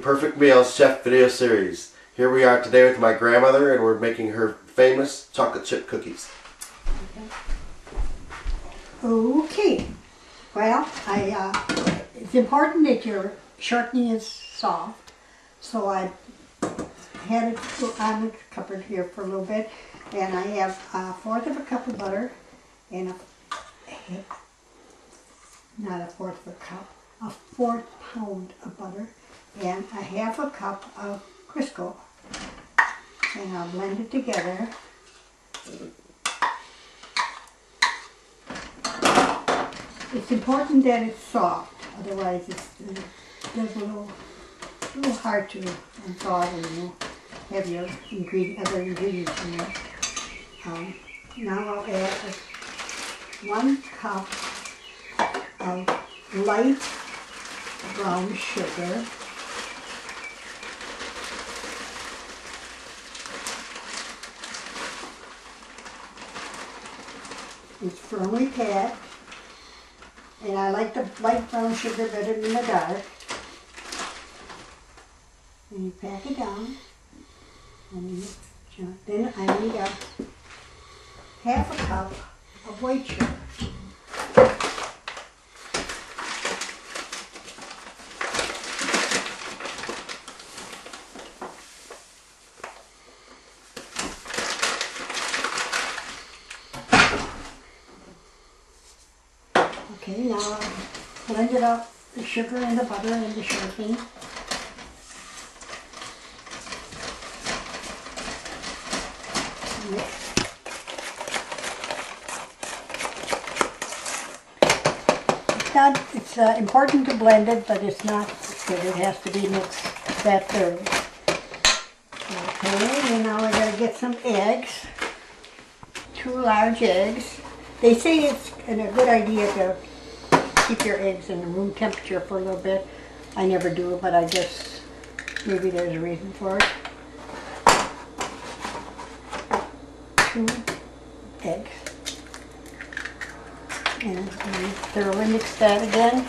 Perfect Meals Chef video series. Here we are today with my grandmother and we're making her famous chocolate chip cookies. Okay, well, it's important that your shortening is soft, so I had it on the cupboard here for a little bit, and I have a fourth of a cup of butter and not a fourth of a cup, a 4 pound of butter and a half a cup of Crisco, and I'll blend it together. It's important that it's soft, otherwise it does a little hard to unthaw it, and you have your other ingredients in there. Now I'll add 1 cup of light brown sugar. It's firmly packed. And I like the light brown sugar better than the dark. And you pack it down. And then I need half a cup of white sugar. Okay, now I've blended up the sugar and the butter and the shortening. It's important to blend it, but it's not good. It has to be mixed that thoroughly. Okay, and now we're going to get some eggs. 2 large eggs. They say it's a good idea to keep your eggs in room temperature for a little bit. I never do, but I guess maybe there's a reason for it. 2 eggs. And thoroughly mix that again.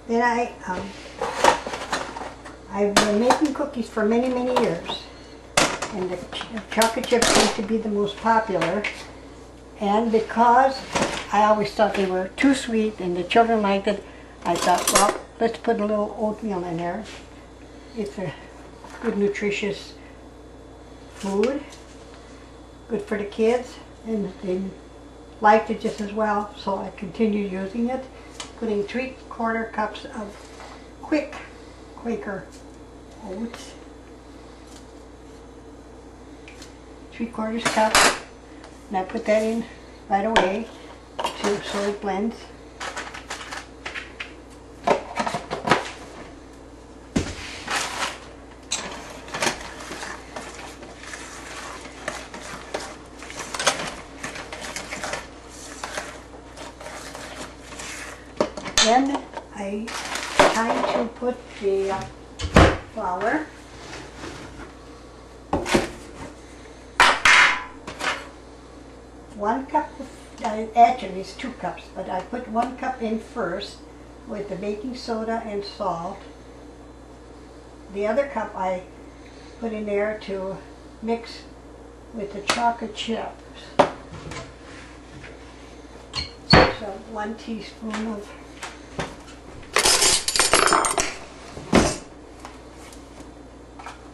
Then I've been making cookies for many, many years, and the chocolate chip seems to be the most popular. And because I always thought they were too sweet and the children liked it, I thought, well, let's put a little oatmeal in there. It's a good, nutritious food, good for the kids, and they liked it just as well, so I continued using it, putting 3/4 cups of Quaker oats, 3/4 cup, and I put that in right away so it blends. Then time to put the flour. One cup of, actually it's 2 cups, but I put 1 cup in first with the baking soda and salt. The other cup I put in there to mix with the chocolate chips. So 1 teaspoon of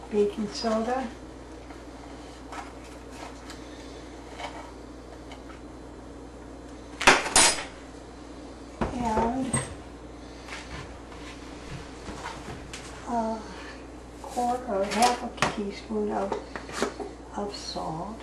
baking soda, and a quarter or half a teaspoon of salt.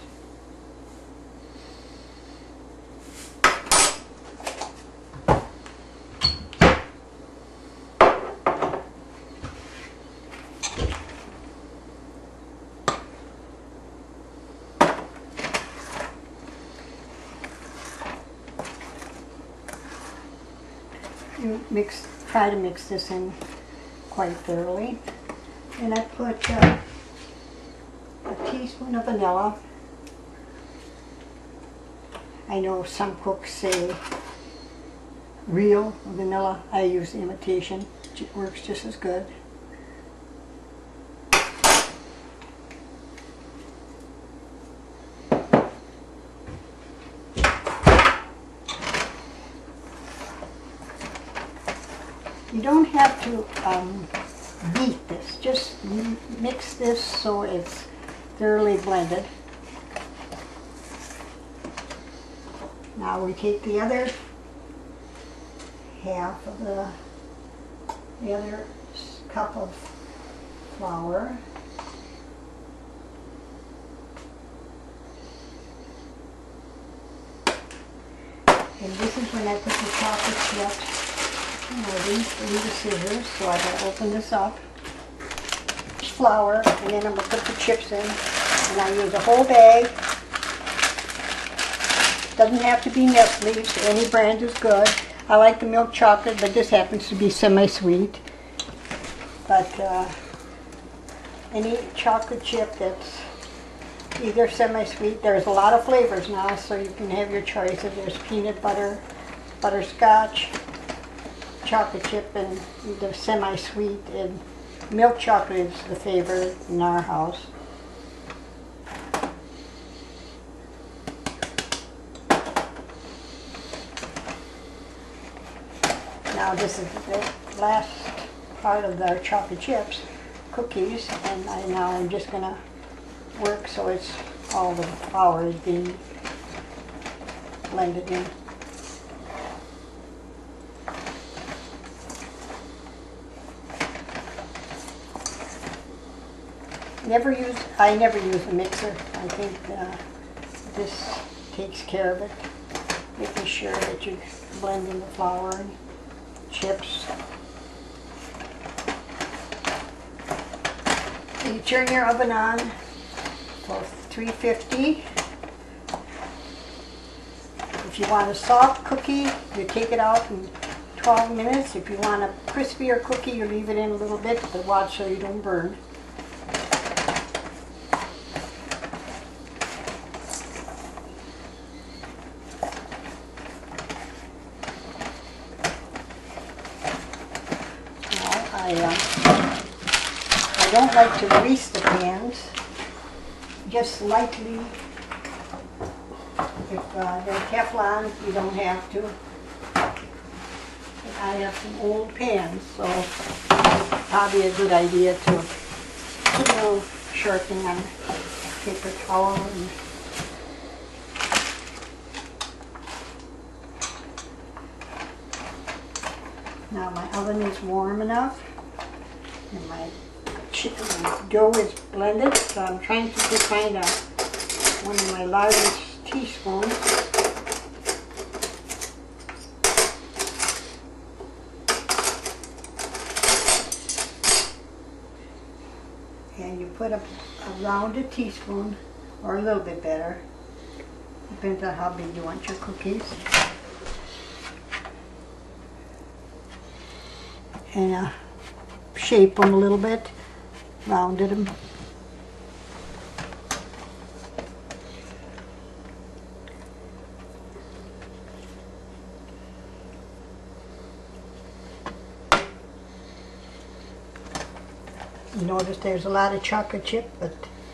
You try to mix this in quite thoroughly. And I put a teaspoon of vanilla, I know some cooks say real vanilla. I use imitation. It works just as good. You don't have to beat this. Just mix this so it's thoroughly blended. Now we take the other half of the other cup of flour. And this is when I put the chocolate chips. I didn't bring the scissors, so I gotta open this up. Flour, and then I'm gonna put the chips in. And I use a whole bag. Doesn't have to be Nestle's. Any brand is good. I like the milk chocolate, but this happens to be semi-sweet. But any chocolate chip that's either semi-sweet, there's a lot of flavors now, so you can have your choices. There's peanut butter, butterscotch, chocolate chip, and either semi-sweet, and milk chocolate is the favorite in our house. Now this is the last part of the chocolate chips, cookies, and now I'm just gonna work so it's all the flour is being blended in. I never use a mixer. I think this takes care of it, making sure that you blend in the flour and chips. You turn your oven on for 350. If you want a soft cookie, you take it out in 12 minutes. If you want a crispier cookie, you leave it in a little bit, but watch so you don't burn. I don't like to grease the pans, just lightly. If they're Teflon, you don't have to. But I have some old pans, so it's probably a good idea to put a little sharpening on a paper towel. Now my oven is warm enough, and my dough is blended, so I'm trying to just find one of my largest teaspoons. And you put a rounded teaspoon, or a little bit better, depends on how big you want your cookies. And shape them a little bit, rounded them. You notice there's a lot of chocolate chip, but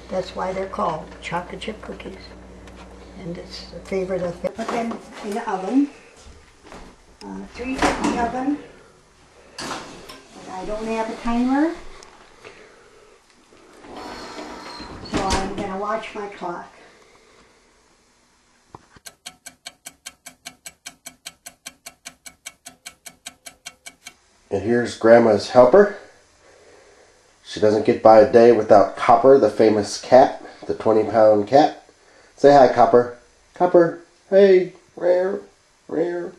that's why they're called chocolate chip cookies. And it's a favorite of it. Put them in the oven, 350 oven. I don't have a timer, so I'm going to watch my clock. And here's Grandma's helper. She doesn't get by a day without Copper, the famous cat, the 20-pound cat. Say hi, Copper. Copper, hey, rare, rare.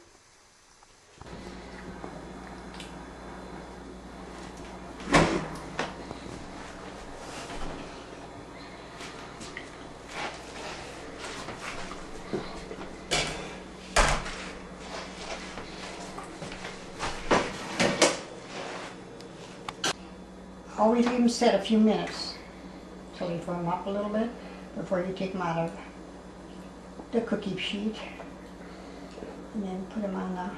Always leave them set a few minutes until you firm up a little bit before you take them out of the cookie sheet, and then put them on the,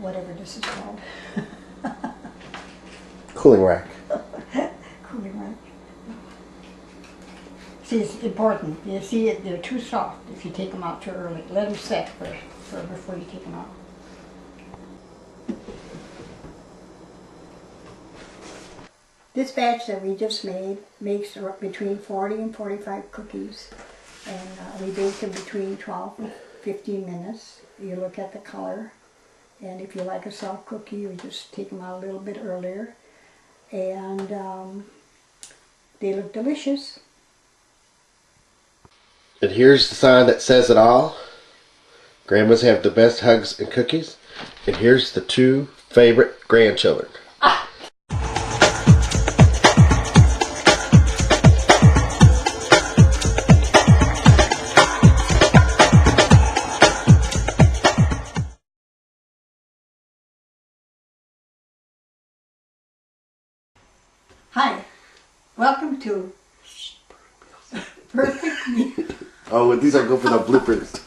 whatever this is called, Cooling rack. cooling rack. See, it's important. You see, they're too soft if you take them out too early. Let them set before you take them out. This batch that we just made makes between 40 and 45 cookies, and we bake them between 12 and 15 minutes. You look at the color, and if you like a soft cookie, you just take them out a little bit earlier, and they look delicious. And here's the sign that says it all. Grandmas have the best hugs and cookies. And here's the 2 favorite grandchildren. Hi, welcome to Perfect Meal. Oh, these are good for the bloopers.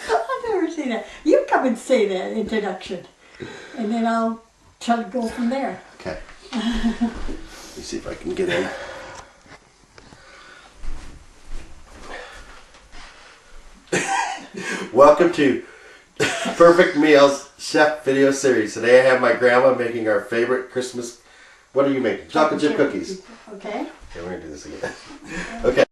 I'll never say that. You come and say that introduction, and then I'll try to go from there. Okay. Let me see if I can get in. Welcome to Perfect Meals Chef Video Series. Today I have my grandma making our favorite Christmas. What are you making? Chocolate chip cookies. Okay. Okay, we're gonna do this again. Okay.